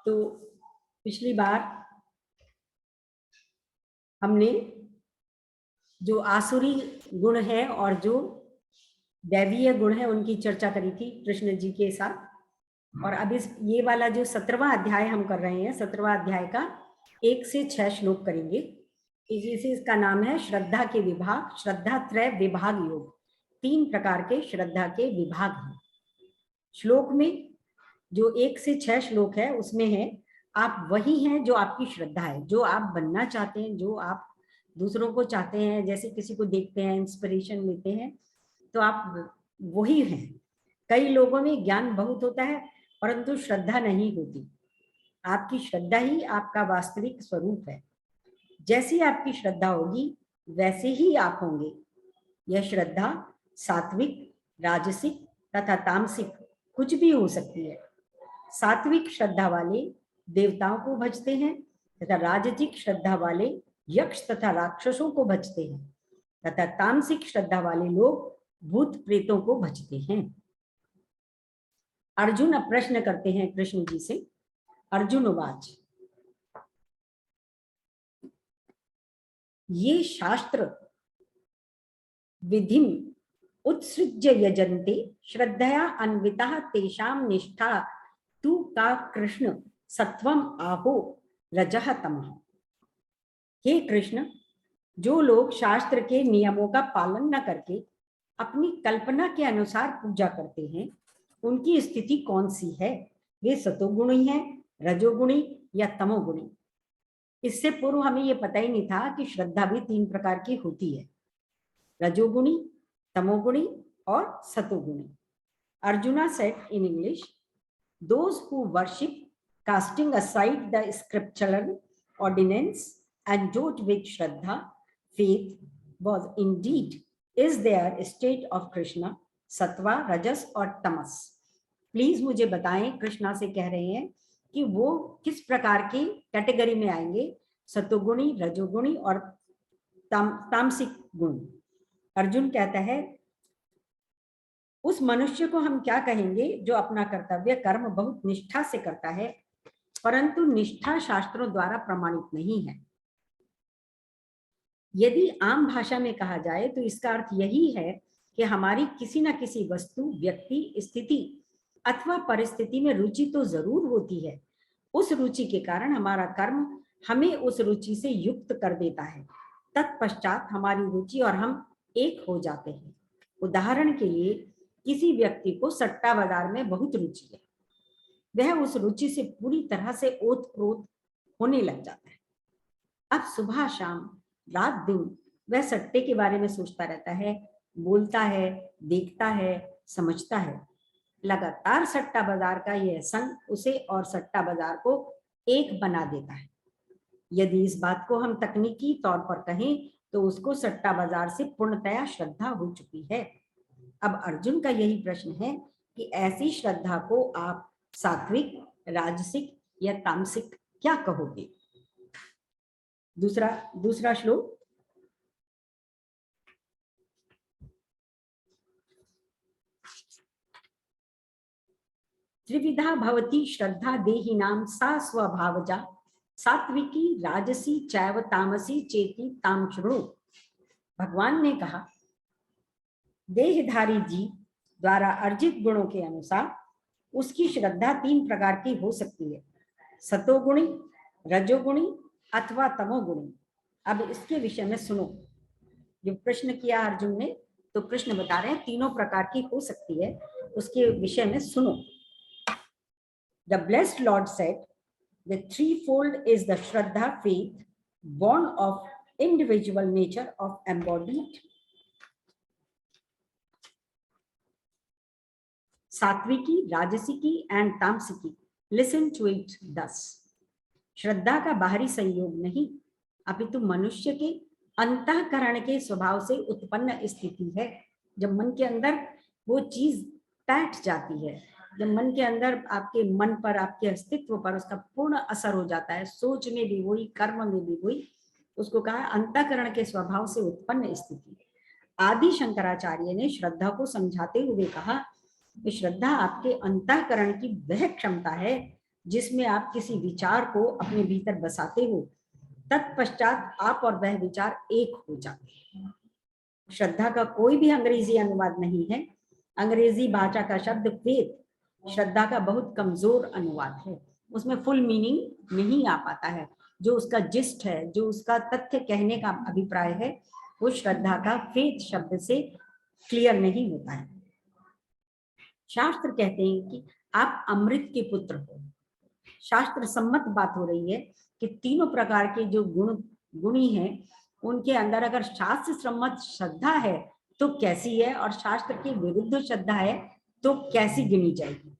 तो पिछली बार हमने जो आसुरी गुण है और जो दैवीय गुण है उनकी चर्चा करी थी कृष्ण जी के साथ। और अब ये वाला जो 17वां अध्याय हम कर रहे हैं, 17वां अध्याय का 1 से 6 श्लोक करेंगे। इसका नाम है श्रद्धा के विभाग, श्रद्धा त्रय विभाग योग। 3 प्रकार के श्रद्धा के विभाग हैं। श्लोक में जो 1 से 6 श्लोक है उसमें है आप वही हैं जो आपकी श्रद्धा है, जो आप बनना चाहते हैं, जो आप दूसरों को चाहते हैं, जैसे किसी को देखते हैं, इंस्पिरेशन लेते हैं, तो आप वही हैं। कई लोगों में ज्ञान बहुत होता है परंतु श्रद्धा नहीं होती। आपकी श्रद्धा ही आपका वास्तविक स्वरूप है। जैसी आपकी श्रद्धा होगी वैसे ही आप होंगे। यह श्रद्धा सात्विक, राजसिक तथा तामसिक कुछ भी हो सकती है। सात्विक श्रद्धा वाले देवताओं को भजते हैं तथा राजसिक श्रद्धा वाले यक्ष तथा राक्षसों को भजते हैं तथा तामसिक श्रद्धा वाले लोग भूत प्रेतों को भजते हैं। अर्जुन अब प्रश्न करते हैं कृष्ण जी से। अर्जुन उवाच, ये शास्त्र विधिम उत्सृज्य यजन्ते श्रद्धया अन्विता तेषां निष्ठा तू का कृष्ण सत्वम आहो रजः तमः। हे कृष्ण, जो लोग शास्त्र के नियमों का पालन न करके अपनी कल्पना के अनुसार पूजा करते हैं उनकी स्थिति कौन सी है? वे सतोगुणी हैं, रजोगुणी या तमोगुणी? इससे पूर्व हमें यह पता ही नहीं था कि श्रद्धा भी 3 प्रकार की होती है, रजोगुणी, तमोगुणी और सतोगुणी। Arjuna said in English, those who worship casting aside the scriptural ordinance and do it with Shraddha, faith, was indeed is their state of Krishna, सत्वा, रजस और तमस। प्लीज मुझे बताएं, कृष्णा से कह रहे हैं कि वो किस प्रकार की कैटेगरी में आएंगे, सतोगुणी, रजोगुणी और तामसिक गुण। अर्जुन कहता है उस मनुष्य को हम क्या कहेंगे जो अपना कर्तव्य कर्म बहुत निष्ठा से करता है परंतु निष्ठा शास्त्रों द्वारा प्रमाणित नहीं है। यदि आम भाषा में कहा जाए तो इसका अर्थ यही है कि हमारी किसी न किसी वस्तु, व्यक्ति, स्थिति अथवा परिस्थिति में रुचि तो जरूर होती है। उस रुचि के कारण हमारा कर्म हमें उस रुचि से युक्त कर देता है। तत्पश्चात हमारी रुचि और हम एक हो जाते हैं। उदाहरण के लिए, किसी व्यक्ति को सट्टा बाजार में बहुत रुचि है, वह उस रुचि से पूरी तरह से ओतप्रोत होने लग जाता है। अब सुबह शाम, रात दिन वह सट्टे के बारे में सोचता रहता है, बोलता है, देखता है, समझता है। लगातार सट्टा बाजार का यह संग उसे और सट्टा बाजार को एक बना देता है। यदि इस बात को हम तकनीकी तौर पर कहें तो उसको सट्टा बाजार से पूर्णतया श्रद्धा हो चुकी है। अब अर्जुन का यही प्रश्न है कि ऐसी श्रद्धा को आप सात्विक, राजसिक या तामसिक क्या कहोगे? दूसरा श्लोक। त्रिविधा भवति श्रद्धा देहिनां सा स्वभावजा सात्विकी, राजसी चैव तामसी चेति ताम शृणु। भगवान ने कहा, देहधारी जी द्वारा अर्जित गुणों के अनुसार उसकी श्रद्धा 3 प्रकार की हो सकती है, सतोगुणी, रजोगुणी अथवा तमोगुणी। अब इसके विषय में सुनो। जो प्रश्न किया अर्जुन ने, तो कृष्ण बता रहे हैं 3 प्रकार की हो सकती है, उसके विषय में सुनो। The blessed Lord said, the threefold is the Shraddha, faith, born of individual nature of embodied Satyaki, राजसिकी and तामसिकी। Listen to it दस। श्रद्धा का बाहरी संयोग नहीं अपितु मनुष्य के अंतःकरण के स्वभाव से उत्पन्न स्थिति है। जब मन के अंदर वो चीज बैठ जाती है, जब मन के अंदर आपके मन पर, आपके अस्तित्व पर उसका पूर्ण असर हो जाता है, सोच में भी वही, कर्म में भी वही, उसको कहा अंतःकरण के स्वभाव से उत्पन्न स्थिति। आदि शंकराचार्य ने श्रद्धा को समझाते हुए कहा, श्रद्धा आपके अंतःकरण की वह क्षमता है जिसमें आप किसी विचार को अपने भीतर बसाते हो, तत्पश्चात आप और वह विचार एक हो जाते हैं। श्रद्धा का कोई भी अंग्रेजी अनुवाद नहीं है। अंग्रेजी भाषा का शब्द फेथ श्रद्धा का बहुत कमजोर अनुवाद है, उसमें फुल मीनिंग नहीं आ पाता है। जो उसका जिस्ट है, जो उसका तथ्य कहने का अभिप्राय है, वो श्रद्धा का फेथ शब्द से क्लियर नहीं होता है। शास्त्र कहते हैं कि आप अमृत के पुत्र हो। शास्त्र सम्मत बात हो रही है कि तीनों प्रकार के जो गुणी हैं, उनके अंदर अगर शास्त्र सम्मत श्रद्धा है तो कैसी है, और शास्त्र के विरुद्ध श्रद्धा है तो कैसी गिनी जाएगी।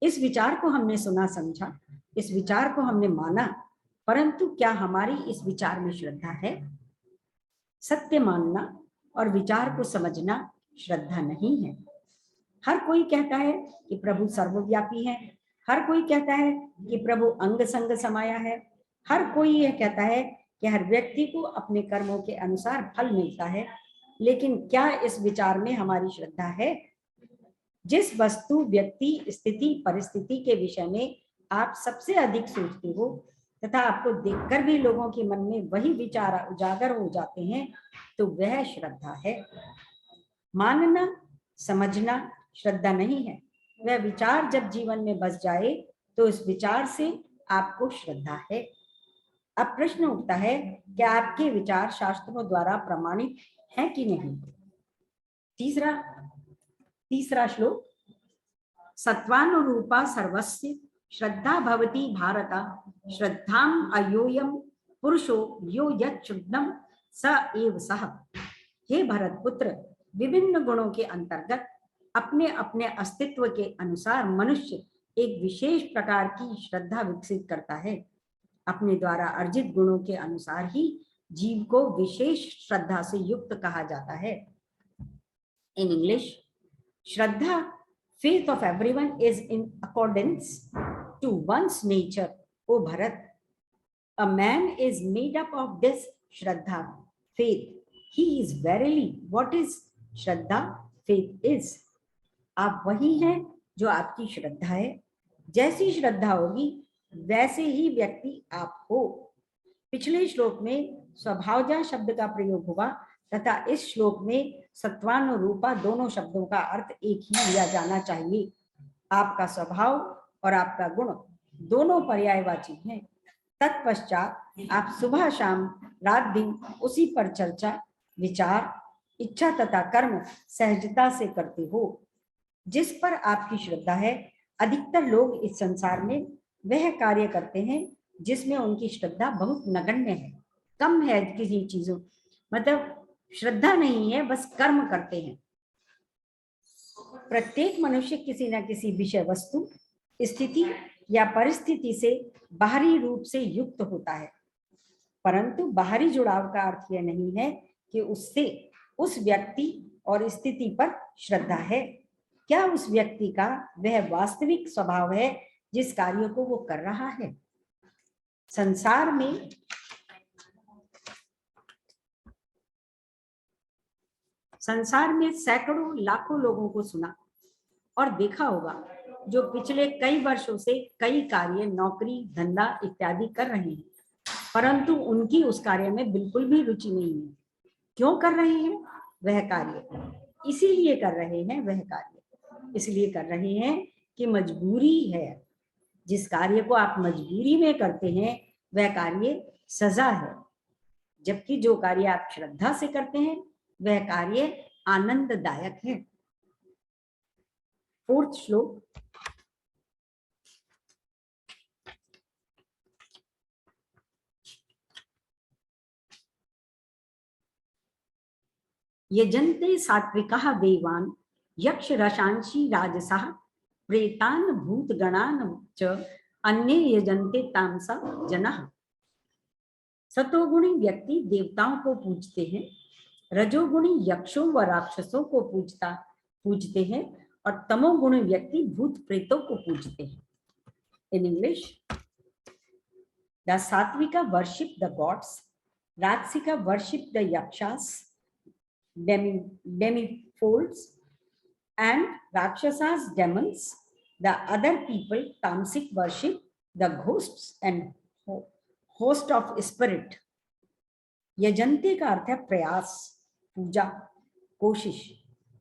इस विचार को हमने सुना समझा, इस विचार को हमने माना, परंतु क्या हमारी इस विचार में श्रद्धा है? सत्य मानना और विचार को समझना श्रद्धा नहीं है। हर कोई कहता है कि प्रभु सर्वव्यापी है, हर कोई कहता है कि प्रभु अंग संग समाया है, हर कोई यह कहता है कि हर व्यक्ति को अपने कर्मों के अनुसार फल मिलता है, लेकिन क्या इस विचार में हमारी श्रद्धा है? जिस वस्तु, व्यक्ति, स्थिति, परिस्थिति के विषय में आप सबसे अधिक सोचते हो तथा आपको देखकर भी लोगों के मन में वही विचार उजागर हो जाते हैं, तो वह श्रद्धा है। मानना, समझना श्रद्धा नहीं है। वह विचार जब जीवन में बस जाए तो इस विचार से आपको श्रद्धा है। अब प्रश्न उठता है कि आपके विचार शास्त्रों द्वारा प्रमाणित हैं कि नहीं। तीसरा श्लोक, सत्वानुरूपा सर्वस्य श्रद्धा भवति भारता, श्रद्धाम अयोयम पुरुषो यो यच्छुद्धम स एव सः। हे भरत पुत्र, विभिन्न गुणों के अंतर्गत अपने अपने अस्तित्व के अनुसार मनुष्य एक विशेष प्रकार की श्रद्धा विकसित करता है। अपने द्वारा अर्जित गुणों के अनुसार ही जीव को विशेष श्रद्धा से युक्त कहा जाता है। In English, Shraddha, faith of everyone is in accordance to one's nature. O Bharat, a man is made up of this Shraddha, faith. He is verily what is Shraddha, faith is. आप वही हैं जो आपकी श्रद्धा है। जैसी श्रद्धा होगी वैसे ही व्यक्ति आप हो। पिछले श्लोक में स्वभावजा शब्द का प्रयोग हुआ तथा इस श्लोक में सत्वानुरूपा दोनों शब्दों का अर्थ एक ही लिया जाना चाहिए। आपका स्वभाव और आपका गुण दोनों पर्यायवाची हैं। तत्पश्चात आप सुबह शाम रात दिन उसी पर चर्चा, विचार, इच्छा तथा कर्म सहजता से करते हो। जिस पर आपकी श्रद्धा है, अधिकतर लोग इस संसार में वह कार्य करते हैं जिसमें उनकी श्रद्धा बहुत नगण्य है, कम है। किसी चीजों मतलब श्रद्धा नहीं है, बस कर्म करते हैं। प्रत्येक मनुष्य किसी न किसी विषय वस्तु, स्थिति या परिस्थिति से बाहरी रूप से युक्त होता है, परंतु बाहरी जुड़ाव का अर्थ यह नहीं है कि उससे उस व्यक्ति और स्थिति पर श्रद्धा है। क्या उस व्यक्ति का वह वास्तविक स्वभाव है जिस कार्य को वो कर रहा है? संसार में सैकड़ों लाखों लोगों को सुना और देखा होगा जो पिछले कई वर्षों से कई कार्य, नौकरी, धंधा इत्यादि कर रहे हैं, परंतु उनकी उस कार्य में बिल्कुल भी रुचि नहीं है। क्यों कर रहे हैं वह कार्य? इसीलिए कर रहे हैं वह कार्य, इसलिए कर रहे हैं कि मजबूरी है। जिस कार्य को आप मजबूरी में करते हैं वह कार्य सजा है, जबकि जो कार्य आप श्रद्धा से करते हैं वह कार्य आनंददायक है। 4th श्लोक, यजन्ते सात्विकाः देवान् यक्ष रशांसी राजसाः प्रेतान् भूतगणान् च अन्ये यजन्ते तामसा जनाः। सतोगुणी व्यक्ति देवताओं को पूजते हैं, रजोगुणी यक्षों व राक्षसों को पूजते हैं और तमोगुणी व्यक्ति भूत प्रेतों को पूजते हैं। In English, the sattvika worship the gods, rajasika worship the yakshas, demifolds, and rakshasas demons. The other people tamasic worship the ghosts and host of spirit. यजन्ति का अर्थ है प्रयास, पूजा, कोशिश,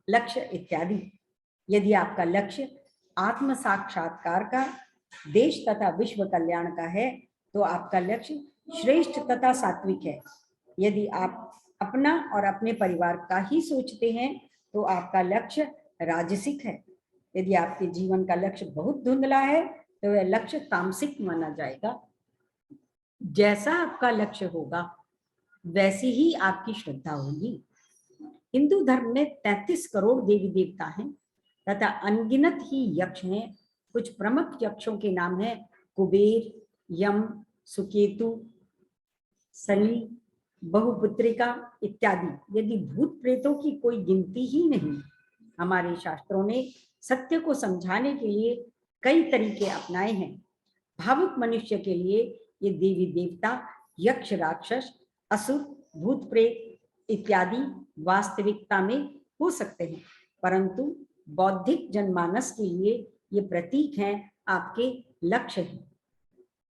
लक्ष्य इत्यादि। यदि आपका लक्ष्य आत्म साक्षात्कार का, देश तथा विश्व कल्याण का है तो आपका लक्ष्य श्रेष्ठ तथा सात्विक है। यदि आप अपना और अपने परिवार का ही सोचते हैं तो आपका लक्ष्य राजसिक है। यदि आपके जीवन का लक्ष्य बहुत धुंधला है तो वह लक्ष्य तामसिक माना जाएगा। जैसा आपका लक्ष्य होगा वैसी ही आपकी श्रद्धा होगी। हिंदू धर्म में 33 करोड़ देवी देवता हैं तथा अनगिनत ही यक्ष हैं। कुछ प्रमुख यक्षों के नाम हैं कुबेर, यम, सुकेतु, शनि, बहुपुत्रिका इत्यादि। यदि भूत प्रेतों की कोई गिनती ही नहीं। हमारे शास्त्रों ने सत्य को समझाने के लिए कई तरीके अपनाए हैं। भावुक मनुष्य के लिए ये देवी देवता, यक्ष, राक्षस, असुर, भूत प्रेत इत्यादि वास्तविकता में हो सकते हैं, परंतु बौद्धिक जनमानस के लिए ये प्रतीक हैं, आपके लक्ष्य हैं।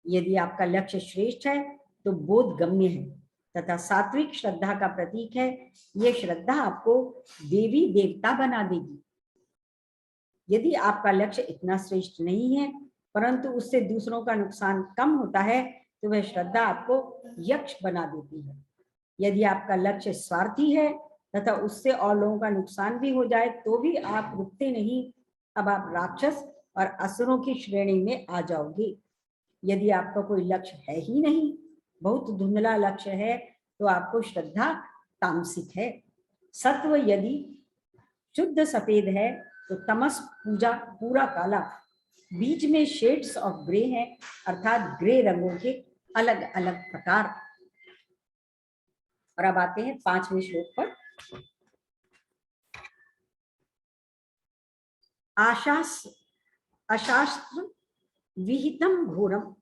यदि आपका लक्ष्य श्रेष्ठ है तो बोध गम्य है तथा सात्विक श्रद्धा का प्रतीक है। यह श्रद्धा आपको देवी देवता बना देगी। यदि आपका लक्ष्य इतना श्रेष्ठ नहीं है परंतु उससे दूसरों का नुकसान कम होता है तो वह श्रद्धा आपको यक्ष बना देती है। यदि आपका लक्ष्य स्वार्थी है तथा उससे और लोगों का नुकसान भी हो जाए तो भी आप रुकते नहीं, अब आप राक्षस और असुरों की श्रेणी में आ जाओगे। यदि आपका कोई लक्ष्य है ही नहीं, बहुत धुंधला लक्ष्य है, तो आपको श्रद्धा तामसिक है। सत्व यदि शुद्ध सफेद है तो तमस पूजा पूरा काला। बीच में शेड्स ऑफ ग्रे है, अर्थात ग्रे रंगों के अलग अलग प्रकार। और अब आते हैं 5वें श्लोक पर। अशास्त्र विहितम घोरम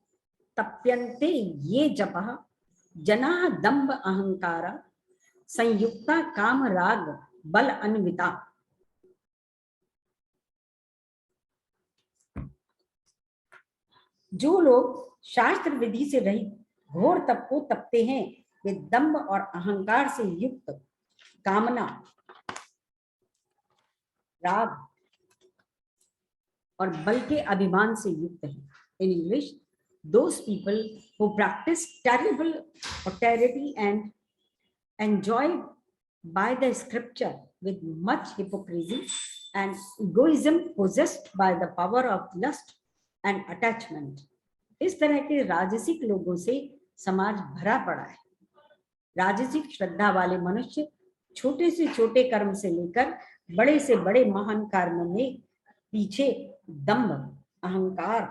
तप्यन्ते ये जपः जनाः दंभ अहंकार संयुक्ता काम राग बल अन्विता। जो लोग शास्त्र विधि से रहित घोर तप को तपते हैं वे दंभ और अहंकार से युक्त, कामना, राग और बल के अभिमान से युक्त हैं। In English, those people who practice terrible austerity and enjoy by the scripture with much hypocrisy and egoism possessed by the power of lust and attachment। इस तरह के राजसिक लोगों से समाज भरा पड़ा है। राजसिक श्रद्धा वाले मनुष्य छोटे से छोटे कर्म से लेकर बड़े से बड़े महान कर्म में पीछे दंभ, अहंकार,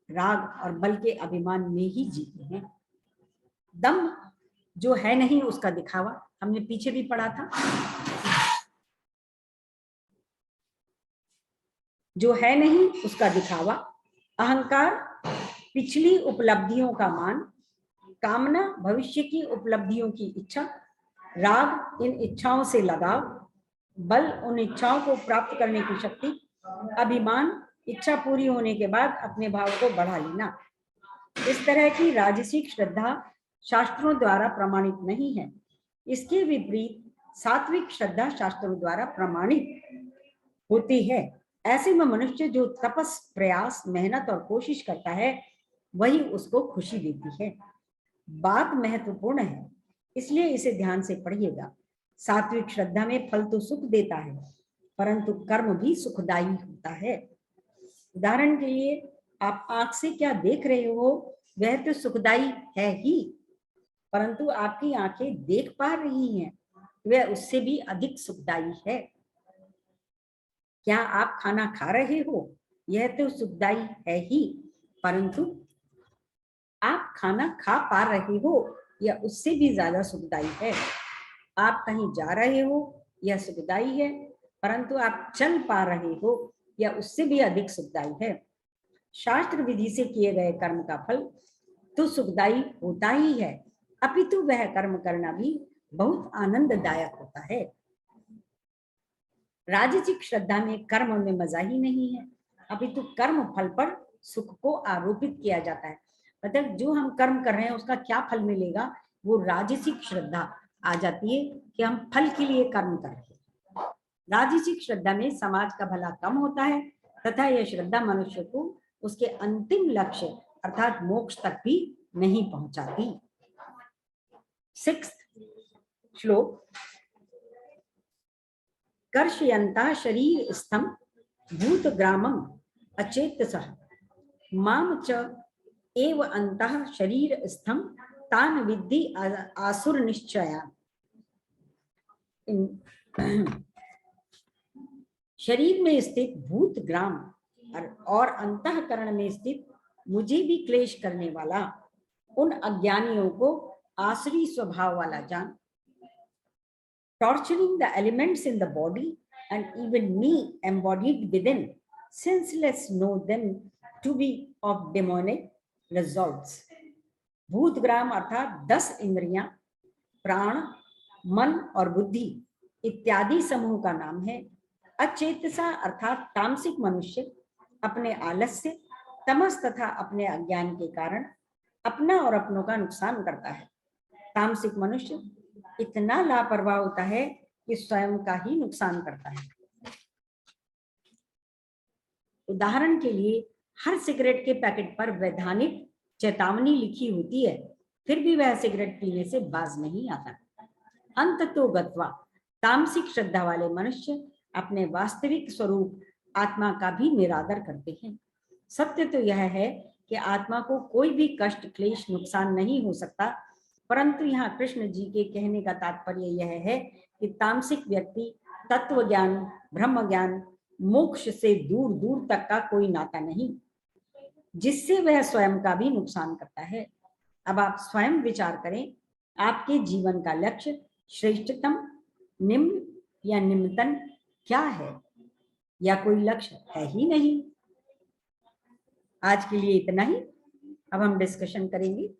राग और बल के अभिमान में ही जीते हैं। दंभ जो है नहीं उसका दिखावा, हमने पीछे भी पढ़ा था। जो है नहीं उसका दिखावा, अहंकार पिछली उपलब्धियों का मान, कामना भविष्य की उपलब्धियों की इच्छा, राग इन इच्छाओं से लगाव, बल उन इच्छाओं को प्राप्त करने की शक्ति, अभिमान इच्छा पूरी होने के बाद अपने भाव को बढ़ा लेना। इस तरह की राजसिक श्रद्धा शास्त्रों द्वारा प्रमाणित नहीं है। इसके विपरीत सात्विक श्रद्धा शास्त्रों द्वारा प्रमाणित होती है। ऐसे में मनुष्य जो तपस, प्रयास, मेहनत और कोशिश करता है वही उसको खुशी देती है। बात महत्वपूर्ण है, इसलिए इसे ध्यान से पढ़िएगा। सात्विक श्रद्धा में फल तो सुख देता है परंतु कर्म भी सुखदायी होता है। उदाहरण के लिए, आप आंख से क्या देख रहे हो वह तो सुखदायी है ही, परंतु आपकी आंखें देख पा रही हैं वह उससे भी अधिक सुखदायी है। क्या आप खाना खा रहे हो यह तो सुखदायी है ही, परंतु आप खाना खा पा रहे हो यह उससे भी ज्यादा सुखदायी है। आप कहीं जा रहे हो यह सुखदायी है, परंतु आप चल पा रहे हो यह उससे भी अधिक सुखदायी है। शास्त्र विधि से किए गए कर्म का फल तो सुखदायी होता ही है, अपितु वह कर्म करना भी बहुत आनंददायक होता है। राजसिक श्रद्धा में कर्म में मजा ही नहीं है, अपितु कर्म फल पर सुख को आरोपित किया जाता है। मतलब जो हम कर्म कर रहे हैं उसका क्या फल मिलेगा, वो राजसिक श्रद्धा आ जाती है कि हम फल के लिए कर्म कर रहे हैं। राजसिक श्रद्धा में समाज का भला कम होता है तथा यह श्रद्धा मनुष्य को उसके अंतिम लक्ष्य अर्थात मोक्ष तक भी नहीं पहुंचाती। 6th श्लोक, कर्षयन्तः शरीर स्थम भूतग्रामम अचेतसः माम च एव अंतः शरीर स्थम तान विद्धि आसुर निश्चया। शरीर में स्थित भूत ग्राम और अंतःकरण में स्थित मुझे भी क्लेश करने वाला उन अज्ञानियों को आसुरी स्वभाव वाला जान। Torturing the elements in the body and even me embodied within, senseless know them to be of demonic results. भूतग्राम अर्थात 10 इंद्रियां, प्राण, मन और बुद्धि इत्यादि समूह का नाम है। अचेतसा अर्थात तामसिक मनुष्य अपने आलस्य, तमस तथा अपने अज्ञान के कारण अपना और अपनों का नुकसान करता है। तामसिक मनुष्य इतना लापरवाह होता है कि स्वयं का ही नुकसान करता है। उदाहरण के लिए हर सिगरेट के पैकेट पर वैधानिक चेतावनी लिखी होती है, फिर भी वह सिगरेट पीने से बाज नहीं आता। अंततो गत्वा तामसिक श्रद्धा वाले मनुष्य अपने वास्तविक स्वरूप आत्मा का भी निरादर करते हैं। सत्य तो यह है कि आत्मा को कोई भी कष्ट, क्लेश, नुकसान नहीं हो सकता, परंतु यहाँ कृष्ण जी के कहने का तात्पर्य यह है कि तामसिक व्यक्ति तत्व ज्ञान, ब्रह्म ज्ञान, मोक्ष से दूर दूर तक का कोई नाता नहीं, जिससे वह स्वयं का भी नुकसान करता है। अब आप स्वयं विचार करें, आपके जीवन का लक्ष्य श्रेष्ठतम, निम्न या निम्नतम क्या है, या कोई लक्ष्य है ही नहीं। आज के लिए इतना ही। अब हम डिस्कशन करेंगे।